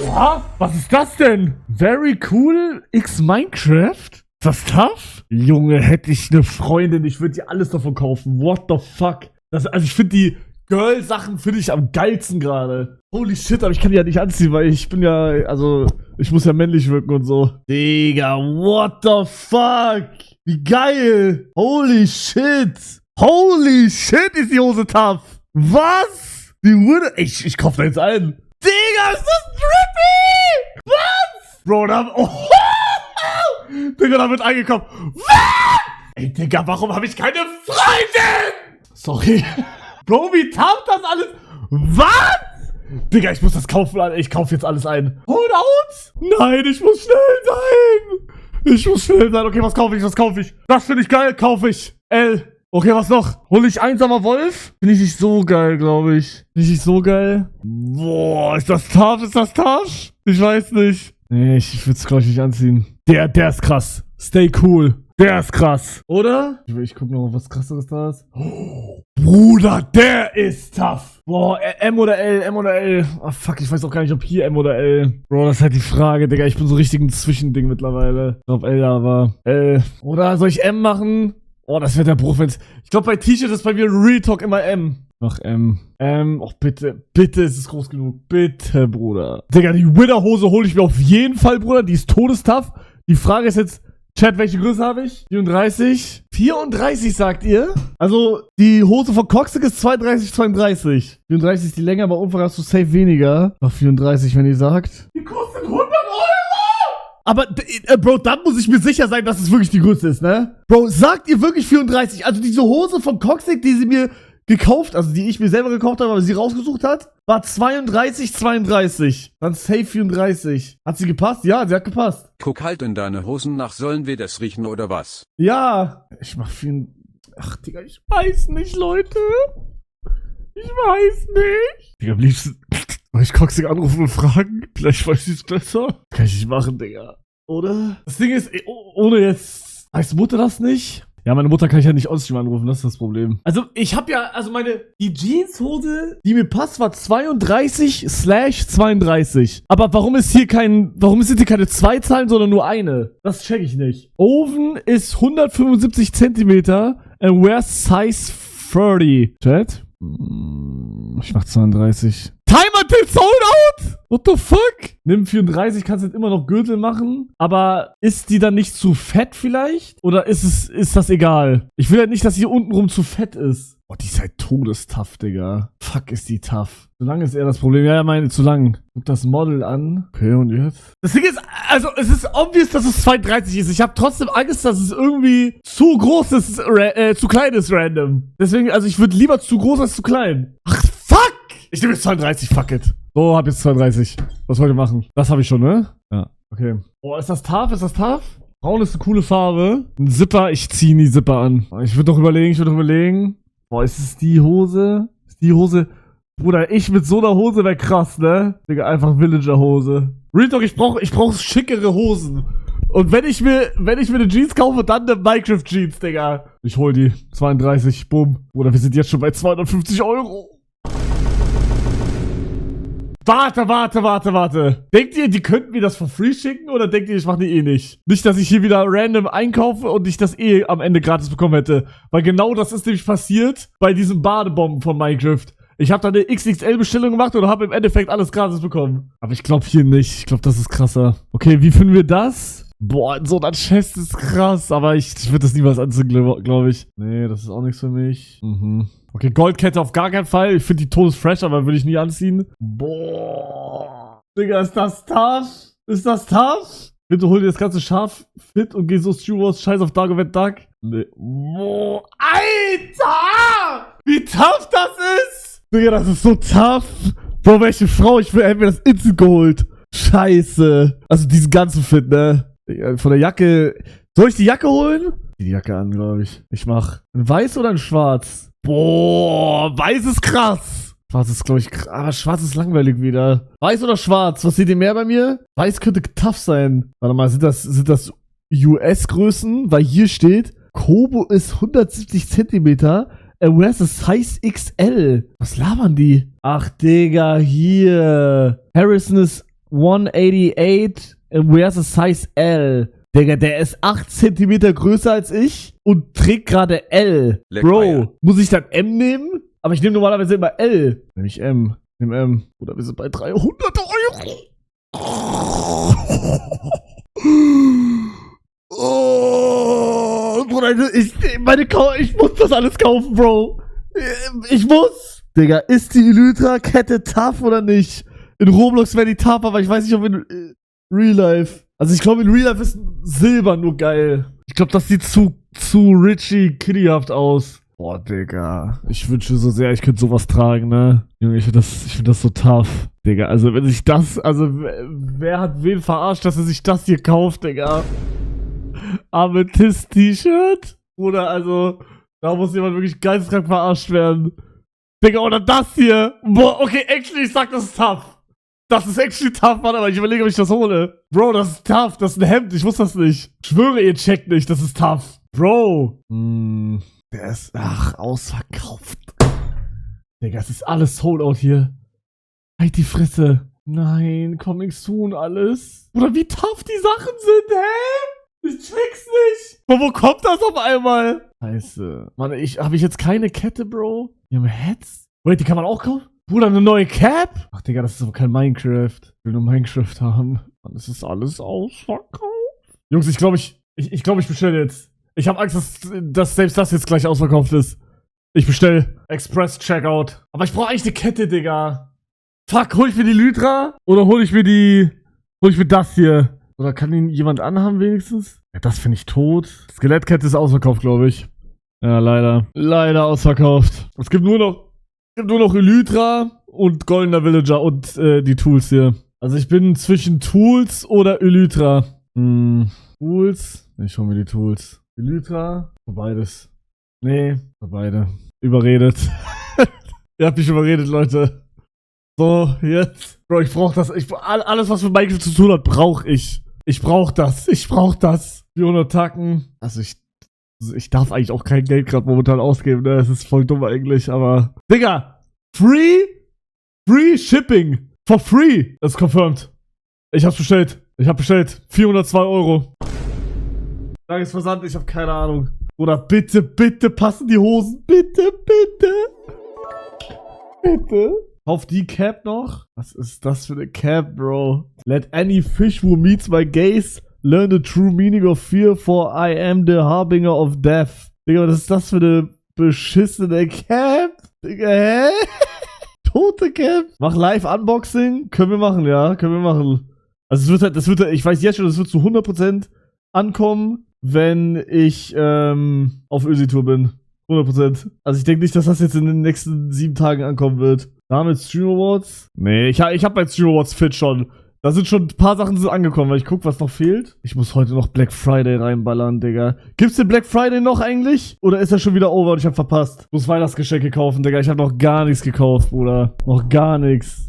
Oha, was ist das denn? Very cool X Minecraft? Ist das tough? Junge, hätte ich eine Freundin, ich würde dir alles davon kaufen. What the fuck? Also ich finde die Girl-Sachen finde ich am geilsten gerade. Holy shit, aber ich kann die ja nicht anziehen, weil ich bin ja, also, ich muss ja männlich wirken und so. Digga, what the fuck? Wie geil! Holy shit! Holy shit, ist die Hose tough! Was? Die wurde. Ich kauf da jetzt ein. Digga, ist das trippy! Was? Bro, da. Oh. Digga, da wird eingekauft. Was? Ey, Digga, warum habe ich keine Freundin? Sorry. Bro, wie tough das alles. Was? Digga, ich muss das kaufen, Alter. Ich kaufe jetzt alles ein. Hold out? Nein, ich muss schnell sein. Ich muss schnell sein. Okay, was kaufe ich? Was kaufe ich? Das finde ich geil. Kaufe ich. L. Okay, was noch? Hol ich einsamer Wolf? Finde ich nicht so geil, glaube ich. Finde ich nicht so geil. Boah, ist das tough? Ist das tough? Ich weiß nicht. Nee, ich würde es, glaube ich, nicht anziehen. Der ist krass. Stay cool. Der ist krass. Oder? Ich guck noch, was krasseres da ist. Oh, Bruder, der ist tough. Boah, M oder L, M oder L. Ah, fuck, ich weiß auch gar nicht, ob hier M oder L. Bro, das ist halt die Frage, Digga. Ich bin so richtig ein Zwischending mittlerweile. Ich glaube, L da war. L. Oder soll ich M machen? Oh, das wird der Bruch, wenn's. Ich glaube, bei T-Shirt ist bei mir Real Talk immer M. Mach M. Och, bitte. Bitte ist es groß genug. Bitte, Bruder. Digga, die Winterhose hole ich mir auf jeden Fall, Bruder. Die ist todestough. Die Frage ist jetzt, Chat, welche Größe habe ich? 34. 34, sagt ihr? Also, die Hose von Coxic ist 32, 32. 34 ist die Länge, aber Umfang hast du safe weniger. Mach 34, wenn ihr sagt. Die kostet 100 Euro! Aber, Bro, dann muss ich mir sicher sein, dass es wirklich die Größe ist, ne? Bro, sagt ihr wirklich 34? Also diese Hose von Coxic, die sie mir gekauft, also die ich mir selber gekauft habe, aber sie rausgesucht hat, war 32, 32. Dann safe 34. Hat sie gepasst? Ja, sie hat gepasst. Guck halt in deine Hosen nach, sollen wir das riechen oder was? Ja. Ich mach viel. Ach, Digga, ich weiß nicht, Leute. Ich weiß nicht. Digga, am liebsten. Soll ich Coxic anrufen und fragen? Vielleicht weiß ich es besser. Kann ich nicht machen, Digga. Oder? Das Ding ist, ohne jetzt. Heißt Mutter das nicht? Ja, meine Mutter kann ich ja nicht onstream anrufen, das ist das Problem. Also, ich habe ja, also die Jeanshose, die mir passt, war 32/32. Aber warum ist hier keine 2 Zahlen, sondern nur eine? Das check ich nicht. Oven ist 175 Zentimeter and wears size 30. Chat? Ich mach 32. Time until sold out! What the fuck? Nimm 34, kannst jetzt immer noch Gürtel machen. Aber ist die dann nicht zu fett vielleicht? Oder ist das egal? Ich will halt nicht, dass hier untenrum zu fett ist. Oh, die ist halt todestough, Digga. Fuck, ist die tough. Zu lang ist eher das Problem. Ja, meine, zu lang. Guck das Model an. Okay, und jetzt? Das Ding ist, also, es ist obvious, dass es 32 ist. Ich habe trotzdem Angst, dass es irgendwie zu groß ist, zu klein ist, random. Deswegen, also, ich würde lieber zu groß als zu klein. Ach, fuck! Ich nehme jetzt 32, fuck it. So, hab jetzt 32. Was wollt ihr machen? Das habe ich schon, ne? Ja, okay. Oh, ist das tough? Ist das tough? Braun ist eine coole Farbe. Ein Zipper, ich ziehe die Zipper an. Ich würde noch überlegen. Boah, ist es die Hose? Ist die Hose? Bruder, ich mit so einer Hose wäre krass, ne? Digga, einfach Villager-Hose. Real Talk, ich brauch schickere Hosen. Und wenn ich mir eine Jeans kaufe, dann eine Minecraft-Jeans, Digga. Ich hol die. 32, bumm. Bruder, wir sind jetzt schon bei 250 Euro. Warte. Denkt ihr, die könnten mir das for free schicken oder denkt ihr, ich mache die eh nicht? Nicht, dass ich hier wieder random einkaufe und ich das eh am Ende gratis bekommen hätte. Weil genau das ist nämlich passiert bei diesen Badebomben von Minecraft. Ich habe da eine XXL-Bestellung gemacht und habe im Endeffekt alles gratis bekommen. Aber ich glaube hier nicht. Ich glaube, das ist krasser. Okay, wie finden wir das? Boah, so ein Chest ist krass. Aber ich würde das niemals anziehen, glaube ich. Nee, das ist auch nichts für mich. Okay, Goldkette auf gar keinen Fall. Ich finde die todesfresh, aber würde ich nie anziehen. Boah. Digga, ist das tough? Ist das tough? Bitte hol dir das ganze Schaf fit und geh so Stu Wars Scheiß auf Dark Event Duck. Nee. Boah. Alter! Wie tough das ist! Digga, das ist so tough. Boah, welche Frau, hätte mir das instant geholt. Scheiße. Also diesen ganzen Fit, ne? Von der Jacke. Soll ich die Jacke holen? Die Jacke an, glaube ich. Ich mach ein weiß oder ein schwarz? Boah, weiß ist krass. Schwarz ist, glaube ich, krass. Aber schwarz ist langweilig wieder. Weiß oder schwarz? Was seht ihr mehr bei mir? Weiß könnte tough sein. Warte mal, sind das US-Größen? Weil hier steht, Kobo ist 170 Zentimeter. Wears a Size XL. Was labern die? Ach, Digga, hier. Harrison ist 188 and wears a size L. Digga, der ist 8 Zentimeter größer als ich und trägt gerade L. Leck Bro, Eier. muss ich dann M nehmen? Aber ich nehme normalerweise immer L. Nehme ich M. Ich nehme M. Oder wir sind bei 300 Euro. Oh, Bruder, ich muss das alles kaufen, Bro. Ich muss. Digga, ist die Elytra-Kette tough oder nicht? In Roblox wäre die tough, aber ich weiß nicht, ob in Real Life. Also ich glaube, in Real Life ist Silber nur geil. Ich glaube, das sieht zu Richie Kittyhaft aus. Boah, Digga. Ich wünsche so sehr, ich könnte sowas tragen, ne? Junge, ich find das so tough. Digga, also wenn sich das, also wer hat wen verarscht, dass er sich das hier kauft, Digga? Amethyst-T-Shirt? Oder also, da muss jemand wirklich geisteskrank verarscht werden. Digga, oder das hier? Boah, okay, actually, ich sag, das ist tough. Das ist actually tough, Mann, aber ich überlege, ob ich das hole. Bro, das ist tough, das ist ein Hemd, ich wusste das nicht. Ich schwöre, ihr checkt nicht, das ist tough. Bro. Der ist, ausverkauft. Digga, es ist alles sold out hier. Halt die Fresse. Nein, coming soon alles. Oder wie tough die Sachen sind, hä? Ich check's nicht. Von wo kommt das auf einmal? Scheiße. Mann, hab ich jetzt keine Kette, Bro? Die haben Hats? Wait, die kann man auch kaufen? Bruder, eine neue Cap? Ach, Digga, das ist aber kein Minecraft. Ich will nur Minecraft haben. Mann, das ist alles ausverkauft. Jungs, ich glaube, ich bestelle jetzt. Ich habe Angst, dass selbst das jetzt gleich ausverkauft ist. Ich bestell Express Checkout. Aber ich brauche eigentlich eine Kette, Digga. Fuck, hol ich mir die Lytra? Oder hol ich mir das hier? Oder kann ihn jemand anhaben wenigstens? Ja, das finde ich tot. Skelettkette ist ausverkauft, glaube ich. Ja, leider. Leider ausverkauft. Es gibt nur noch Elytra und Goldener Villager und die Tools hier. Also ich bin zwischen Tools oder Elytra. Tools? Ich hol mir die Tools. Elytra? Für beides. Nee, für beide. Überredet. Ihr habt mich überredet, Leute. So, jetzt. Bro, ich brauch das. Alles, was mit Minecraft zu tun hat, brauche ich. Ich brauch das. 400 Tacken. Also ich darf eigentlich auch kein Geld gerade momentan ausgeben, ne? Das ist voll dumm eigentlich, aber... Digga! Free Shipping! For free! Das ist confirmed. Ich hab's bestellt. 402 Euro. Tagesversand, ich hab keine Ahnung. Oder bitte passen die Hosen. Bitte. Kauf die Cap noch? Was ist das für eine Cap, Bro? Let any fish who meets my gaze learn the true meaning of fear, for I am the harbinger of death. Digga, was ist das für eine beschissene Cap? Digga, hä? Tote Cap? Mach Live-Unboxing? Können wir machen, ja. Also das wird ich weiß jetzt schon, das wird zu 100% ankommen, wenn ich auf Ösi-Tour bin. 100%. Also ich denke nicht, dass das jetzt in den nächsten 7 Tagen ankommen wird. Damit Stream Awards? Nee, ich hab bei Stream Awards fit schon. Da sind schon ein paar Sachen angekommen, weil ich guck, was noch fehlt. Ich muss heute noch Black Friday reinballern, Digga. Gibt's den Black Friday noch eigentlich? Oder ist er schon wieder over und ich hab verpasst? Ich muss Weihnachtsgeschenke kaufen, Digga. Ich hab noch gar nichts gekauft, Bruder. Noch gar nichts.